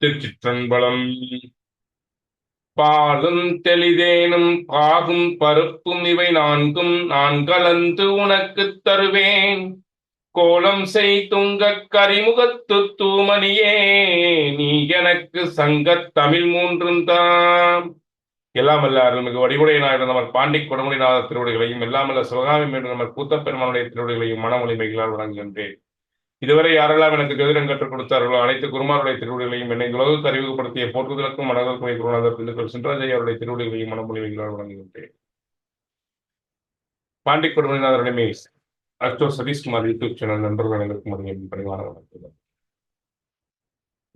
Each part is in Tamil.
திருச்சிற்றம்பலம். பாலும் தெளிதேனும் பாகும் பருப்பும் இவை நான்கும் நான் கலந்து உனக்குத் தருவேன். கோலம் செய் துங்கக் கரிமுகத்து தூமணியே, நீ எனக்கு சங்கத் தமிழ் மூன்றும் தாம். எல்லாமல்ல அருள்மிகு வடிவுடைய நாயுடன் நமர் பாண்டி கொடுமுடிநாத திருவடிகளையும், எல்லாமல்ல சிவகாமி மீண்டும் நமர் கூத்தப்பெருமானுடைய திருவடிகளையும் மனமொழிமைகளால் வழங்குகின்றேன். இதுவரை யாரெல்லாம் எனக்கு ஜோதிடம் கற்றுக் கொடுத்தார்களோ அனைத்து குருமாருடைய திருவடிகளையும், என்னை உலகுக்கு அறிமுகப்படுத்திய போற்றுதலுக்கும் மனதற்குமை குருநாதர் திண்டுக்கல் சின்ராஜையாருடைய திருவடிகளையும் மனமொழிமைகளால் வழங்குகின்றேன். பாண்டி கொடுமுடிநாதரிடமே அஸ்டோ சதீஷ்குமார் யூடியூப் சேனல் நண்பர்கள் அனைவருக்கும் அதிகம் பணிவான வணக்கம்.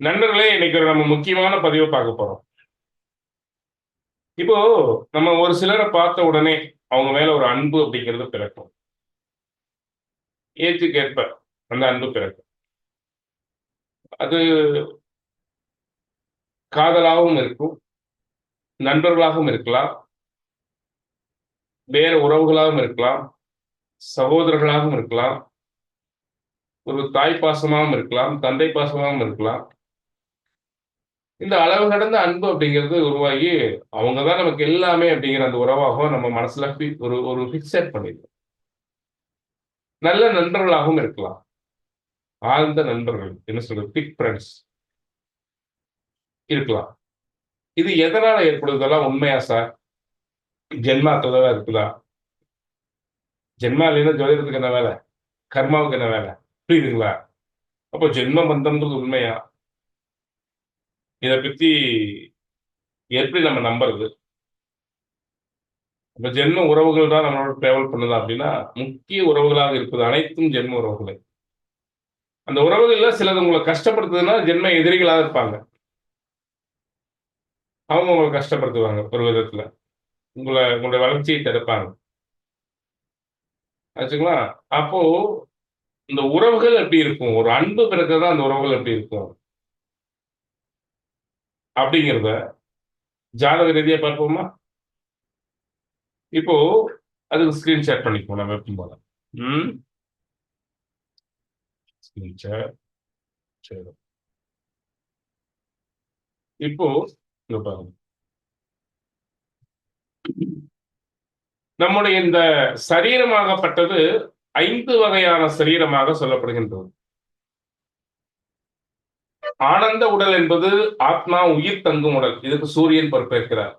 நண்பர்களே, இன்னைக்கு நம்ம முக்கியமான பதிவை பார்க்க போறோம். இப்போ நம்ம ஒரு சிலரை பார்த்த உடனே அவங்க மேல ஒரு அன்பு அப்படிங்கிறது பிறக்கும். ஏற்றுக்கேற்ப அந்த அன்பு பிறக்கும். அது காதலாகவும் இருக்கும், நண்பர்களாகவும் இருக்கலாம், வேற உறவுகளாகவும் இருக்கலாம், சகோதரர்களாகவும் இருக்கலாம், ஒரு தாய் பாசமாகவும் இருக்கலாம், தந்தை பாசமாகவும் இருக்கலாம். இந்த அளவு கடந்த அன்பு அப்படிங்கிறது உருவாகி அவங்க தான் நமக்கு எல்லாமே அப்படிங்கிற அந்த உறவாகவும் நம்ம மனசுல ஒரு ஃபிக்ஸேட் பண்ணிடுவோம். நல்ல நண்பர்களாகவும் இருக்கலாம், ஆழ்ந்த நண்பர்கள், என்ன சொல்றது, திக் ஃப்ரெண்ட்ஸ் இருக்கலாம். இது எதனால ஏற்படுவதெல்லாம் உண்மையா சார்? ஜென்மாத்துல இருக்குதா? ஜென்மா இல்லைன்னா ஜோதிடத்துக்கு என்ன வேலை? கர்மாவுக்கு என்ன வேலை? புரியுதுங்களா? அப்போ ஜென்ம பந்தம்ன்றது உண்மையா? இதை பத்தி எப்படி நம்ம நம்புறது? இப்ப ஜென்ம உறவுகள் தான் நம்மளோட டிராவல் பண்ணுதா அப்படின்னா, முக்கிய உறவுகளாக இருப்பது அனைத்தும் ஜென்ம உறவுகளை. அந்த உறவுகள்ல சிலது உங்களை கஷ்டப்படுத்துதுன்னா ஜென்ம எதிரிகளாக இருப்பாங்க. அவங்க உங்களை கஷ்டப்படுத்துவாங்க ஒரு விதத்துல, உங்களுடைய வளர்ச்சியை தடுப்பாங்க. ஆச்சுங்களா? அப்போ இந்த உறவுகள் எப்படி இருக்கும், ஒரு அன்பு பிறகுதான் அந்த உறவுகள் எப்படி இருக்கும் அப்படிங்கிறத ஜாதக ரீதியா பார்ப்போமா? இப்போ அதுக்கு ஸ்கிரீன் ஷேர் பண்ணிப்போம் நம்ம எப்பவும் போல. Screen share. இப்போ இங்க பாருங்க, நம்முடைய இந்த சரீரமாகப்பட்டது 5 வகையான சரீரமாக சொல்லப்படுகின்றது. ஆனந்த உடல் என்பது ஆத்மா உயிர் தங்கும் உடல், இதுக்கு சூரியன் பொறுப்பேற்கிறார்.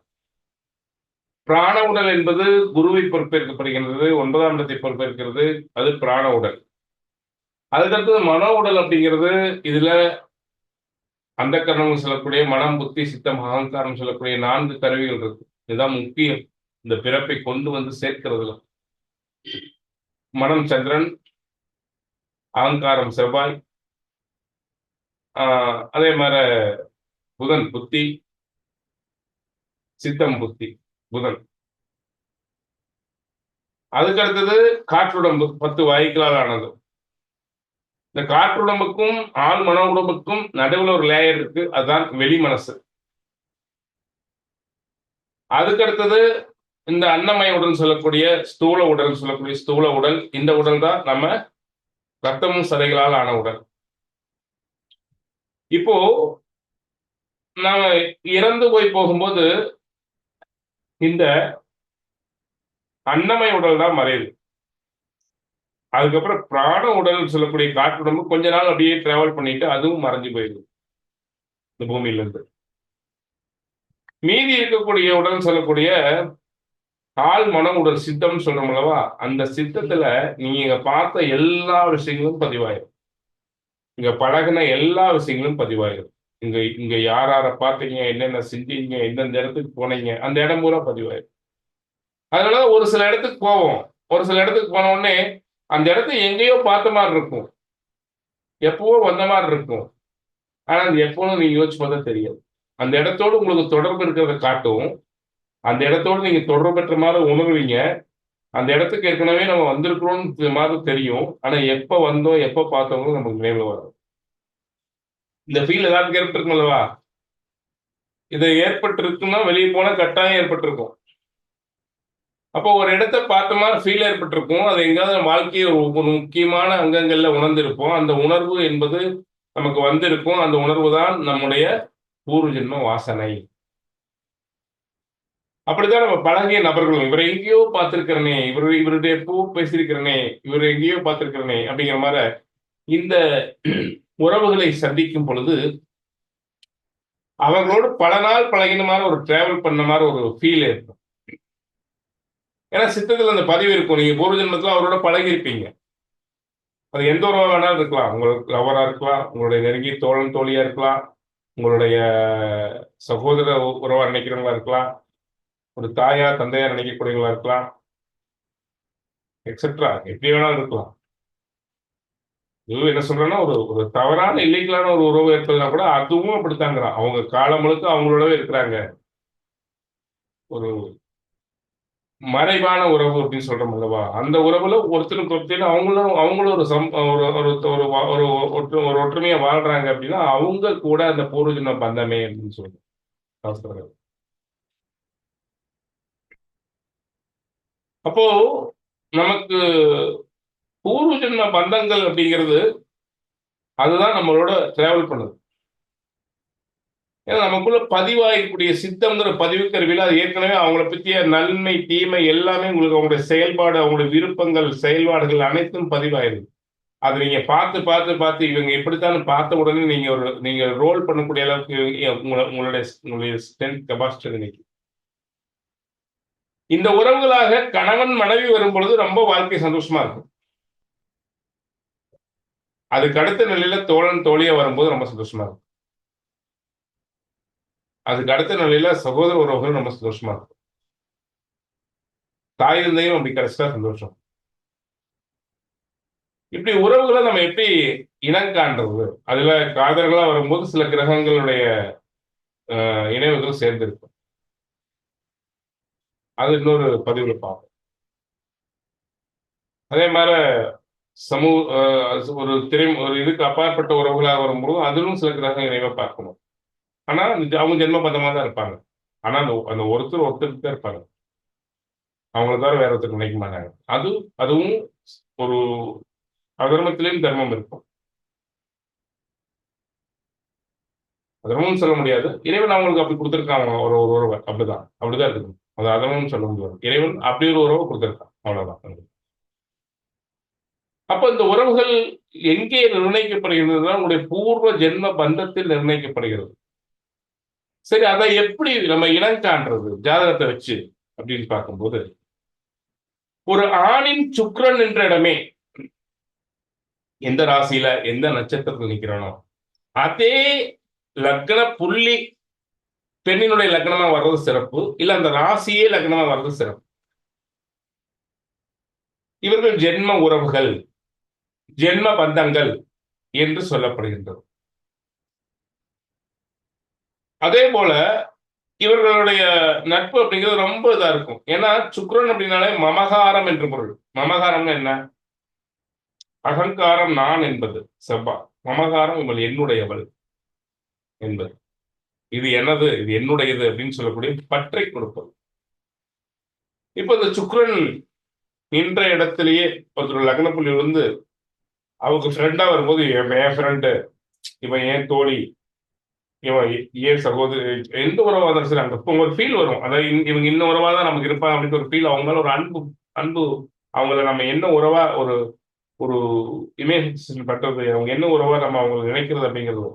பிராண உடல் என்பது குருவை பொறுப்பேற்கப்படுகின்றது, 9ஆம் இடத்தை பொறுப்பேற்கிறது, அது பிராண உடல். அதுக்கடுத்தது மனோ உடல் அப்படிங்கிறது, இதுல அந்த கரணம் சொல்லக்கூடிய மனம், புத்தி, சித்தம், அகங்காரம் சொல்லக்கூடிய 4 கருவிகள் இருக்கு. இதுதான் முக்கியம் இந்த பிறப்பை கொண்டு வந்து சேர்க்கிறதுல. மனம் சந்திரன், அகங்காரம் செவ்வாய், அதே மாதிரி புதன் புத்தி, சித்தம் புத்தி புதன். அதுக்கு அடுத்தது காற்றுடம்பு 10 வாயுக்களால் ஆனது. இந்த காற்றுடம்புக்கும் ஆள் மன உடம்புக்கும் நடுவில் ஒரு லேயர் இருக்கு, அதுதான் வெளி மனசு. அதுக்கு அடுத்தது இந்த அன்னமய உடல் சொல்லக்கூடிய ஸ்தூல உடல் சொல்லக்கூடிய ஸ்தூல உடல். இந்த உடல் தான் நம்ம ரத்தமும் சதைகளால் ஆன உடல். இப்போ நாம இறந்து போய் போகும்போது இந்த அன்னமய உடல் தான் மறையுது. அதுக்கப்புறம் பிராண உடல் சொல்லக்கூடிய காற்றுடம்பு கொஞ்ச நாள் அப்படியே டிராவல் பண்ணிட்டு அதுவும் மறைஞ்சு போயிடுது இந்த பூமியில இருந்து. மீதி இருக்கக்கூடிய உடல் சொல்லக்கூடிய ஆள் மனம் உடல் சித்தம் சொல்றோம் அல்லவா, அந்த சித்தத்துல நீங்க பார்த்த எல்லா விஷயங்களும் பதிவாயிரும். இங்க பழகின எல்லா விஷயங்களும் பதிவாயிரும். இங்க இங்க யார பார்த்தீங்க, என்னென்ன செஞ்சீங்க, எந்தெந்த இடத்துக்கு போனீங்க, அந்த இடம் பூரா பதிவாயிரும். அதனால ஒரு சில இடத்துக்கு போவோம், ஒரு சில இடத்துக்கு போன உடனே அந்த இடத்த எங்கேயோ பார்த்த மாதிரி இருக்கும், எப்பவோ வந்த மாதிரி இருக்கும். ஆனா அது எப்போன்னு நீங்க யோசிச்சு பார்த்தா தெரியாது. அந்த இடத்தோடு உங்களுக்கு தொடர்பு இருக்கிறத காட்டும், அந்த இடத்தோடு நீங்க தொடர்பு பெற்ற மாதிரி உணர்வீங்க. அந்த இடத்துக்கு ஏற்கனவே நம்ம வந்திருக்கிறோம்னு மாதிரி தெரியும், ஆனா எப்ப வந்தோம் எப்ப பார்த்தோம்னு நமக்கு நினைவுல வரும். இந்த ஃபீல் ஏதாவது ஏற்பட்டிருக்கும் அல்லவா? இது ஏற்பட்டிருக்குன்னா வெளியே போனா கட்டாயம் ஏற்பட்டிருக்கும். அப்போ ஒரு இடத்த பார்த்த மாதிரி ஃபீல் ஏற்பட்டிருக்கும், அது எங்கேயாவது வாழ்க்கையை ஒரு முக்கியமான அங்கங்கள்ல உணர்ந்திருப்போம். அந்த உணர்வு என்பது நமக்கு வந்திருக்கும். அந்த உணர்வு தான் நம்முடைய பூர்வ ஜென்ம வாசனை. அப்படித்தான் நம்ம பழகிய நபர்களும், இவரை எங்கேயோ பார்த்திருக்கிறனே, இவருடைய பூ பேசியிருக்கிறனே, இவரை எங்கேயோ பார்த்திருக்கிறனே அப்படிங்கிற மாதிரி இந்த உறவுகளை சந்திக்கும் பொழுது அவர்களோடு பல நாள் பழகின மாதிரி ஒரு டிராவல் பண்ண மாதிரி ஒரு ஃபீல் இருக்கும். ஏன்னா சித்தத்தில் அந்த பதிவு இருக்கும். நீங்க பூர்வ ஜென்மத்தில் அவரோட பழகி இருப்பீங்க. அது எந்த உறவா வேணாலும் இருக்கலாம். உங்களுக்கு லவரா இருக்கலாம், உங்களுடைய நெருங்கிய தோழன் தோழியா இருக்கலாம், உங்களுடைய சகோதர உறவா நினைக்கிறவங்களா இருக்கலாம், ஒரு தாயா தந்தையா நினைக்கக்கூடியவங்களா இருக்கலாம், எக்ஸெட்ரா எப்படி வேணாலும் இருக்கலாம். இது என்ன சொல்றேன்னா, ஒரு ஒரு தவறான இல்லீகலான ஒரு உறவு ஏற்படுதுனா கூட அதுவும் அப்படித்தாங்கிறான். அவங்க காலம் முழுக்க அவங்களோடவே இருக்கிறாங்க. ஒரு மறைவான உறவு அப்படின்னு சொல்றோம் அல்லவா? அந்த உறவுல ஒருத்தருக்கு ஒருத்தர் அவங்களும் ஒரு ஒற்றுமையா வாழ்றாங்க அப்படின்னா, அவங்க கூட அந்த பூர்வ ஜென்ம பந்தமே அப்படின்னு சொல்றோம் சாஸ்திரங்கள். அப்போ நமக்கு பூர்வ ஜென்ம பந்தங்கள் அப்படிங்கிறது அதுதான் நம்மளோட டிராவல் பண்ணுது. ஏன்னா நமக்குள்ள பதிவாகக்கூடிய சித்தம்ங்கிற பதிவு கருவியில அது ஏற்கனவே அவங்கள பற்றிய நன்மை தீமை எல்லாமே உங்களுக்கு அவங்களுடைய செயல்பாடு, அவங்களுடைய விருப்பங்கள், செயல்பாடுகள் அனைத்தும் பதிவாயிருது. அதை நீங்க பார்த்து பார்த்து பார்த்து இவங்க எப்படித்தான் பார்த்த உடனே நீங்க ரோல் பண்ணக்கூடிய அளவுக்கு உங்களுடைய ஸ்ட்ரென்த் கெபாசிட்டி இன்னைக்கு. இந்த உறவுகளாக கணவன் மனைவி வரும் பொழுது ரொம்ப வாழ்க்கை சந்தோஷமா இருக்கும். அதுக்கு அடுத்த நிலையில தோழன் தோழியா வரும்போது ரொம்ப சந்தோஷமா இருக்கும். அதுக்கு அடுத்த நிலையில சகோதர உறவுகள் ரொம்ப சந்தோஷமா இருக்கும். தாய் தந்தையும் அப்படி கிடைச்சா சந்தோஷம். இப்படி உறவுகளை நம்ம எப்படி இனம் காண்றது? அதுல காதல்களா வரும்போது சில கிரகங்களுடைய இணைவுகள் சேர்ந்திருக்கும். அது இன்னொரு பதிவுல பார்ப்போம். அதே மாதிரி ஒரு இதுக்கு அப்பாற்பட்ட உறவுகளாக வரும்போது அதிலும் சில கிரக இணைவை பார்க்கணும். ஆனா அவங்க ஜென்ம பந்தமா தான் இருப்பாங்க. ஆனா அந்த ஒருத்தருக்கு தான் இருப்பாங்க. அவங்கள தவிர வேற ஒருத்தருக்கு நினைக்க மாட்டாங்க. அதுவும் ஒரு அதர்மத்திலேயும் தர்மம் இருக்கும். அதர்மம்னு சொல்ல முடியாது. இறைவன் அவங்களுக்கு அப்படி கொடுத்திருக்காங்க ஒரு உறவை. அப்படிதான் இருக்கு. அது அதர்மம்னு சொல்ல முடியாது. இறைவன் அப்படி ஒரு உறவை கொடுத்திருக்கான். அவ்வளவுதான். அப்ப இந்த உறவுகள் எங்கே நிர்ணயிக்கப்படுகிறது? உங்களுடைய பூர்வ ஜென்ம பந்தத்தில் நிர்ணயிக்கப்படுகிறது. சரி, அதை எப்படி நம்ம இனம் காண்றது ஜாதகத்தை வச்சு அப்படின்னு பார்க்கும்போது, ஒரு ஆணின் சுக்கிரன் என்ற இடமே எந்த ராசியில எந்த நட்சத்திரத்தில் நிற்கிறானோ அதே லக்ன புள்ளி பெண்ணினுடைய லக்னமா வர்றது சிறப்பு, இல்ல அந்த ராசியே லக்னமா வர்றது சிறப்பு. இவர்கள் ஜென்ம உறவுகள், ஜென்ம பந்தங்கள் என்று சொல்லப்படுகின்றது. அதே போல இவர்களுடைய நட்பு அப்படிங்கிறது ரொம்ப இதா இருக்கும். ஏன்னா சுக்கிரன் அப்படின்னாலே மமகாரம் என்று பொருள். மமகாரம்னு என்ன? அகங்காரம் நான் என்பது செவ்வாய். மமகாரம் இவள் என்னுடையவள் என்பது. இது எனது, இது என்னுடையது அப்படின்னு சொல்லக்கூடிய பற்றை கொடுப்பது. இப்ப இந்த சுக்கிரன் நின்ற இடத்திலேயே ஒருத்தர் லக்ன புள்ளி வந்து அவங்க ஃப்ரெண்டா வரும்போது என் ஃப்ரெண்டு, இவன் ஏன் தோழி, இவன் ஏன் சகோதரி, எந்த உறவா இருந்தாலும் சரி அங்க ஒரு ஃபீல் வரும். அதாவது இவங்க இன்னும் உறவா தான் நமக்கு இருப்பாங்க அப்படின்னு ஒரு ஃபீல். அவங்க மேல ஒரு அன்பு அவங்கள நம்ம என்ன உறவா ஒரு ஒரு இமேஜினேஷன் பண்றது, அவங்க என்ன உறவா நம்ம அவங்களை நினைக்கிறது அப்படிங்கிறது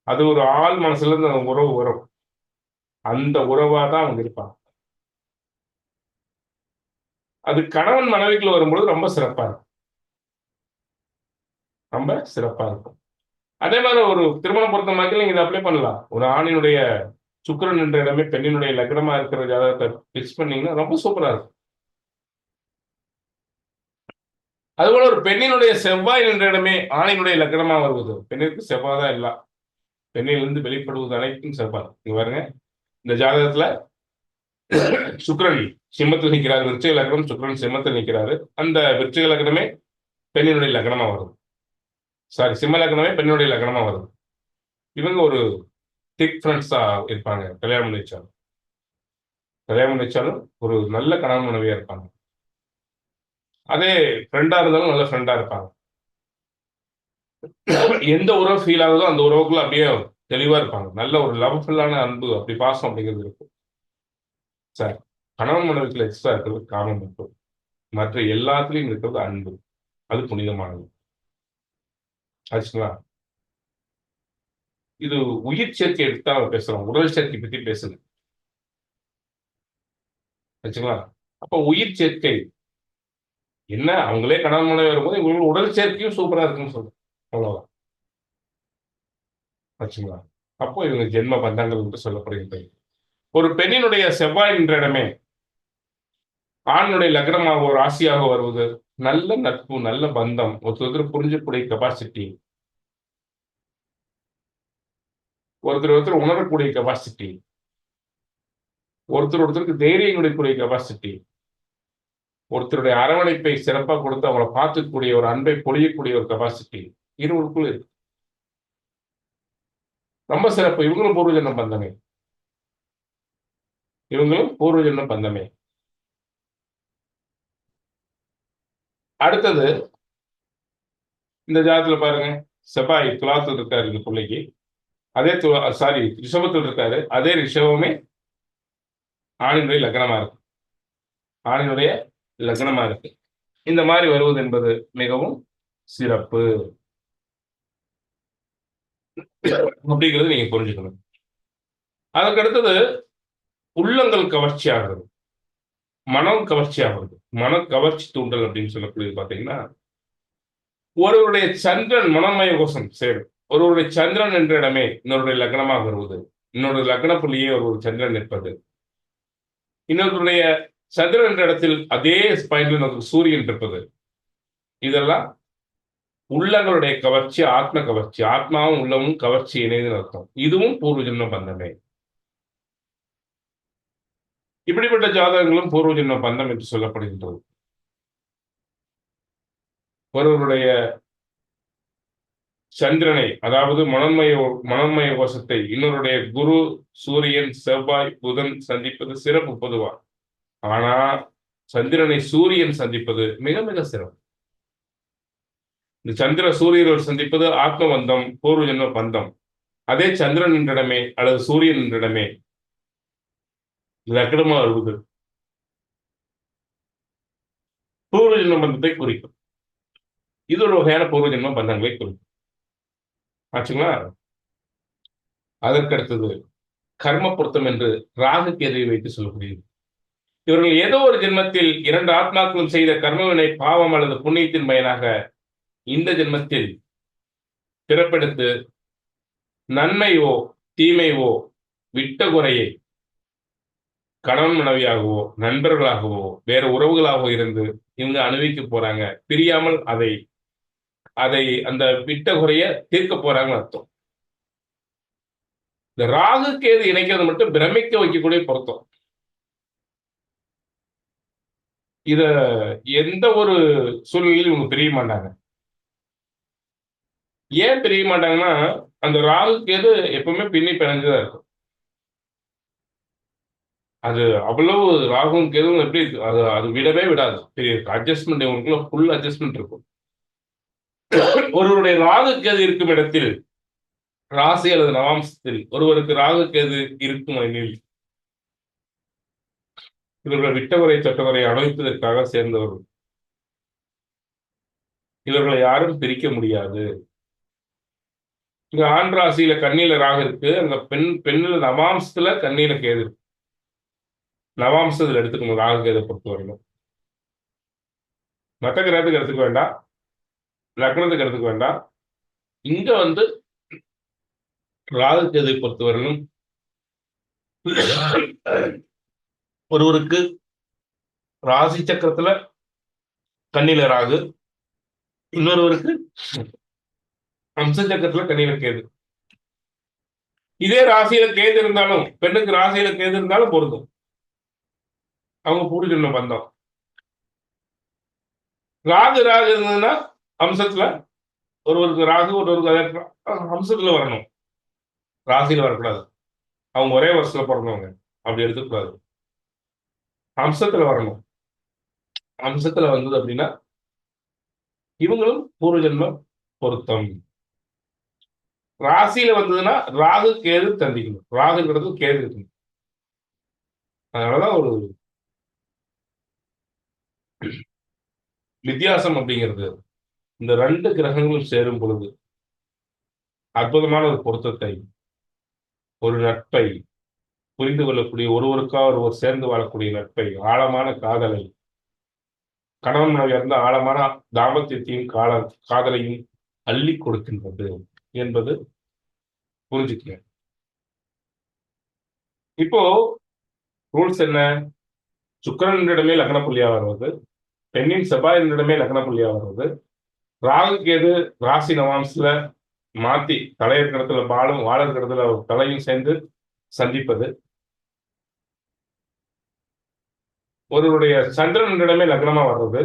அது ஒரு ஆள் மனசுல இருந்து அந்த உறவு வரும். அந்த உறவா தான் அவங்க இருப்பாங்க. அது கணவன் மனைவிக்குள்ள வரும்பொழுது ரொம்ப சிறப்பா இருக்கும். ரொம்ப சிறப்பா இருக்கும். அதே மாதிரி ஒரு திருமணம் பொறுத்த மாதிரி நீங்க இதை அப்ளை பண்ணலாம். ஒரு ஆணினுடைய சுக்கிரன் என்ற இடமே பெண்ணினுடைய லக்னமா இருக்கிற ஜாதகத்தை பிக்ஸ் பண்ணீங்கன்னா ரொம்ப சூப்பரா இருக்கும். அதுபோல ஒரு பெண்ணினுடைய செவ்வாய் என்ற இடமே ஆணினுடைய லக்னமா வருவது. பெண்ணிற்கு செவ்வாய் தான் எல்லாம். பெண்ணிலிருந்து வெளிப்படுவது அனைத்தும் செவ்வாய். இங்க பாருங்க, இந்த ஜாதகத்துல சுக்கிரன் சிம்மத்தில் நிற்கிறார். விருச்சிக லக்னம், சுக்கிரன் சிம்மத்தில் நிற்கிறாரு. அந்த விருச்சிக லக்னமே பெண்ணினுடைய லக்னமா வருது. சிம்ம லக்னமே பெண்ணுடைய லக்னமா வருது. இவங்க ஒரு திக் ஃப்ரெண்ட்ஸா இருப்பாங்க. கல்யாணம் பண்ணிச்சாலும் ஒரு நல்ல கணவன் மனைவியா இருப்பாங்க. அதே ஃப்ரெண்டா இருந்தாலும் நல்ல ஃப்ரெண்டா இருப்பாங்க. எந்த உறவு ஃபீல் ஆகுதோ அந்த உறவுக்குள்ள அப்படியே தெளிவா இருப்பாங்க. நல்ல ஒரு லவ்ஃபுல்லான அன்பு, அப்படி பாசம் அப்படிங்கிறது இருக்கும். சார், கணவன் மனைவிக்குள்ள எக்ஸ்ட்ரா இருக்கிறது காமம் மட்டும். மற்ற எல்லாத்துலயும் இருக்கிறது அன்பு. அது புனிதமானது. ஆச்சுங்களா? இது உயிர் சேர்க்கை எடுத்து தான் நம்ம பேசுறோம். உடல் சேர்க்கை பத்தி பேசல. ஆச்சுங்களா? அப்ப உயிர் சேர்க்கை என்ன, அவங்களே கணவன் மனைவி வரும்போது இவங்க உடல் சேர்க்கையும் சூப்பரா இருக்குன்னு சொல்றேன். அவ்வளவுதான். ஆச்சுங்களா? அப்போ இவங்க ஜென்ம பந்தங்கள் என்று சொல்லப்படுகின்றது. ஒரு பெண்ணினுடைய செவ்வாய் என்ற இடமே ஆணுடைய லக்னமாக ஒரு ராசியாக வருவது நல்ல நட்பு, நல்ல பந்தம், ஒருத்தர் புரிஞ்சக்கூடிய கெப்பாசிட்டி, ஒருத்தர் உணரக்கூடிய கெப்பாசிட்டி, ஒருத்தருக்கு தைரியம் கொடுக்கக்கூடிய கெப்பாசிட்டி, ஒருத்தருடைய அரவணைப்பை சிறப்பாக கொடுத்து அவங்கள பார்த்துக்கூடிய ஒரு அன்பை பொழியக்கூடிய ஒரு கெப்பாசிட்டி இருவருக்குள்ள இருக்கு. ரொம்ப சிறப்பு. இவங்களும் பூர்வ ஜென்ம பந்தமே. இவங்களும் பூர்வ ஜென்ம பந்தமே. அடுத்தது இந்த ஜாதகத்துல பாருங்க, செவ்வாய் துலாத்தில் இருக்காரு இந்த பிள்ளைக்கு. அதே சாரி ரிஷபத்தில் இருக்காரு. அதே ரிஷபமே ஆணினுடைய லக்னமா இருக்கு. ஆணினுடைய லக்னமா இருக்கு. இந்த மாதிரி வருவது என்பது மிகவும் சிறப்பு அப்படிங்கிறது நீங்க புரிஞ்சுக்கணும். அதுக்கு அடுத்தது உள்ளங்கள் கவர்ச்சி ஆகிறது, மனம் கவர்ச்சி ஆகிறது. மன கவர்ச்சி தூண்டல் அப்படின்னு சொல்லக்கூடியது பாத்தீங்கன்னா, ஒருவருடைய சந்திரன் மனமய கோஷம் சேரும். ஒருவருடைய சந்திரன் என்ற இடமே இன்னொருடைய லக்னமாக வருவது, இன்னொரு லக்ன புள்ளியே ஒரு சந்திரன் நிற்பது, இன்னொருடைய சந்திரன் என்ற இடத்தில் அதே பாயிண்ட்ல நமக்கு சூரியன் இருப்பது, இதெல்லாம் உள்ளங்களுடைய கவர்ச்சி, ஆத்ம கவர்ச்சி. ஆத்மாவும் உள்ளமும் கவர்ச்சி இணைந்து அர்த்தம். இதுவும் பூர்வ ஜென்ம பந்தமே. இப்படிப்பட்ட ஜாதகங்களும் பூர்வ ஜென்ம பந்தம் என்று சொல்லப்படுகின்றது. ஒருவருடைய சந்திரனை, அதாவது மனோன்மய கோஷத்தை இன்னொருடைய குரு, சூரியன், செவ்வாய், புதன் சந்திப்பது சிறப்பு பொதுவா. ஆனா சந்திரனை சூரியன் சந்திப்பது மிக மிக சிறப்பு. இந்த சந்திர சூரியர்கள் சந்திப்பது ஆத்ம பந்தம், பூர்வ ஜென்ம பந்தம். அதே சந்திரன் என்றிடமே அல்லது சூரியன் என்றிடமே லக்னமா வருவது பூர்வ ஜென்ம பந்தத்தை குறிக்கும். இது ஒரு வகையான பூர்வ ஜென்ம பந்தங்களை குறிக்கும். ஆச்சுங்களா? அதற்கடுத்தது கர்ம பொருத்தம் என்று ராகு கேதுவை வைத்து சொல்லக்கூடியது. இவர்கள் ஏதோ ஒரு ஜென்மத்தில் இரண்டு ஆத்மாக்களும் செய்த கர்மவினை பாவம் அல்லது புண்ணியத்தின் பயனாக இந்த ஜென்மத்தில் பிறப்பெடுத்து நன்மையோ தீமையோ விட்ட குறையை கணவன் மனைவியாகவோ நண்பர்களாகவோ வேற உறவுகளாகவோ இருந்து இவங்க அனுபவிக்க போறாங்க. பிரியாமல் அதை அதை அந்த விட்ட குறைய தீர்க்க போறாங்கன்னு அர்த்தம். இந்த ராகு கேது இணைக்கிறது மட்டும் பிரமிக்க வைக்கக்கூடிய பொருத்தம். இத எந்த ஒரு சூழ்நிலையிலும் இவங்க பிரிய மாட்டாங்க. ஏன் பிரிய மாட்டாங்கன்னா, அந்த ராகு கேது எப்பவுமே பின்னி பிணைஞ்சுதான் இருக்கும். அது அவ்வளவு ராகும் கேதுவும் எப்படி இருக்கு, அது அது விடவே விடாது. பெரிய அட்ஜஸ்ட்மெண்ட், இவங்களுக்குள்ள ஃபுல் அட்ஜஸ்ட்மெண்ட் இருக்கும். ஒருவருடைய ராகு கேது இருக்கும் இடத்தில், ராசி அல்லது நவாம்சத்தில் ஒருவருக்கு ராகு கேது இருக்கும் எனில், இவர்கள் விட்டவரை தொட்டவரை அனுபவிப்பதற்காக சேர்ந்தவர்கள். இவர்களை யாரும் பிரிக்க முடியாது. இங்க ஆண் ராசியில கண்ணியில ராகு இருக்கு, அங்க பெண்ணுல நவாம்சத்துல கண்ணியில கேது இருக்கு. நவாம்சத்துல எடுத்துக்கணும் ராகு கேதை பொறுத்த வரணும். மற்ற கிரகத்துக்கு எடுத்துக்க வேண்டாம், லக்னத்துக்கு எடுத்துக்க வேண்டாம். இங்க வந்து ராகு கேதை பொறுத்த வரணும். ஒருவருக்கு ராசி சக்கரத்துல கண்ணில ராகு, இன்னொருவருக்கு அம்ச சக்கரத்துல கண்ணில கேது. இதே ராசியில கேது இருந்தாலும், பெண்ணுக்கு ராசியில கேது இருந்தாலும் பொருந்தும். அவங்க பூர்வ ஜென்ம பந்தம். ராகு இருந்ததுன்னா அம்சத்துல ஒருவருக்கு ராகு, ஒருவருக்கு அம்சத்துல வரணும், ராசியில வரக்கூடாது. அவங்க ஒரே வருஷத்துல பிறந்தவங்க, அப்படி எடுத்துக்கூடாது. அம்சத்துல வரணும். அம்சத்துல வந்தது அப்படின்னா இவங்களும் பூர்வ ஜென்ம பொருத்தம். ராசியில வந்ததுன்னா ராகு கேது தந்திக்கணும். ராகுங்கிறது கேது இருக்கணும். அதனாலதான் ஒரு வித்தியாசம் அப்படிங்கிறது. இந்த 2 கிரகங்களும் சேரும் பொழுது அற்புதமான ஒரு பொருத்தத்தை, ஒரு நட்பை, புரிந்து கொள்ளக்கூடிய, ஒருவருக்கா ஒருவர் சேர்ந்து வாழக்கூடிய நட்பை, ஆழமான காதலை, கணவன் மனைவியா இருந்தா ஆழமான தாம்பத்தியத்தையும் காதலையும் அள்ளி கொடுக்கின்றது என்பது புரிஞ்சுக்கங்க. இப்போ ரூல்ஸ் என்ன? சுக்கிரனிடமே லக்ன புள்ளியா வருவது, பெண்ணின் செவ்வாயினிடமே லக்ன புள்ளியா வருவது, ராகு கேது ராசி நவாம்ஸ்ல மாத்தி தலை இருக்கிற இடத்துல பாலும் வாழ இருக்கிற இடத்துல தலையும் சேர்ந்து சந்திப்பது, ஒருவருடைய சந்திரனிடமே லக்னமா வர்றது,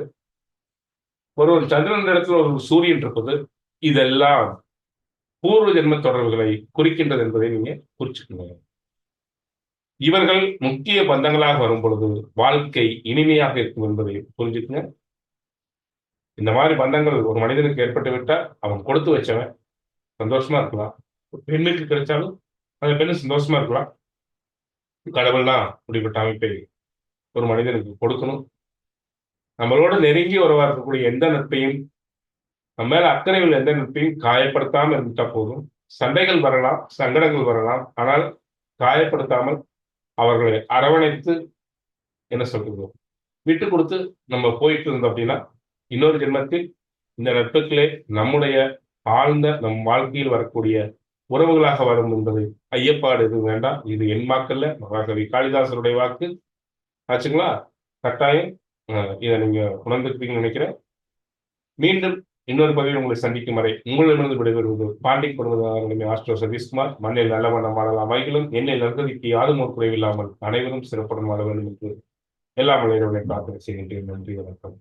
ஒரு சந்திரன் இடத்துல ஒரு சூரியன் இருப்பது, இதெல்லாம் பூர்வ ஜென்ம தொடர்புகளை குறிக்கின்றது என்பதை நீங்க குறிச்சுக்கணும். இவர்கள் முக்கிய பந்தங்களாக வரும் பொழுது வாழ்க்கை இனிமையாக இருக்கும் என்பதை புரிஞ்சுக்குங்க. இந்த மாதிரி பந்தங்கள் ஒரு மனிதனுக்கு ஏற்பட்டு விட்டா அவன் கொடுத்து வச்சவன் சந்தோஷமா இருக்கலாம். பெண்ணுக்கு கிடைச்சாலும் அந்த பெண்ணு சந்தோஷமா இருக்கலாம். கடவுள் தான் இப்படிப்பட்ட அமைப்பை ஒரு மனிதனுக்கு கொடுக்கணும். நம்மளோட நெருங்கி உறவா இருக்கக்கூடிய எந்த நட்பையும், நம்ம மேல அக்கறை உள்ள எந்த நட்பையும் காயப்படுத்தாம இருந்துட்டா போதும். சண்டைகள் வரலாம், சங்கடங்கள் வரலாம், ஆனால் காயப்படுத்தாமல் அவர்களை அரவணைத்து, என்ன சொல்றது, விட்டு கொடுத்து நம்ம போயிட்டு இருந்தோம் அப்படின்னா இன்னொரு ஜென்மத்தில் இந்த நட்புகளே நம்முடைய ஆழ்ந்த நம் வாழ்க்கையில் வரக்கூடிய உறவுகளாக வரும் என்பது ஐயப்பாடு எதுவும் வேண்டாம். இது என் வாக்கல்ல, மகாகவி காளிதாசருடைய வாக்கு ஆச்சுங்களா. கட்டாயம் இதை நீங்க உணர்ந்திருப்பீங்கன்னு நினைக்கிறேன். மீண்டும் இன்னொரு பதிவில் உங்களை சந்திக்கும் வரை உங்களிடமிருந்து விடைபெறுவது பாண்டி குடும்பத்தினருடைய ஆஸ்ட்ரோ சதீஷ்குமார். மண்ணில் நல்ல வண்ணம் வாழலாம் வைகளும் என்னை நற்கதிக்கு யாரும் ஒரு குறைவில்லாமல் அனைவரும் சிறப்புடன் வாழ வேண்டும் என்று எல்லா மனிதர்களை பிரார்த்தனை செய்கின்றேன். நன்றி, வணக்கம்.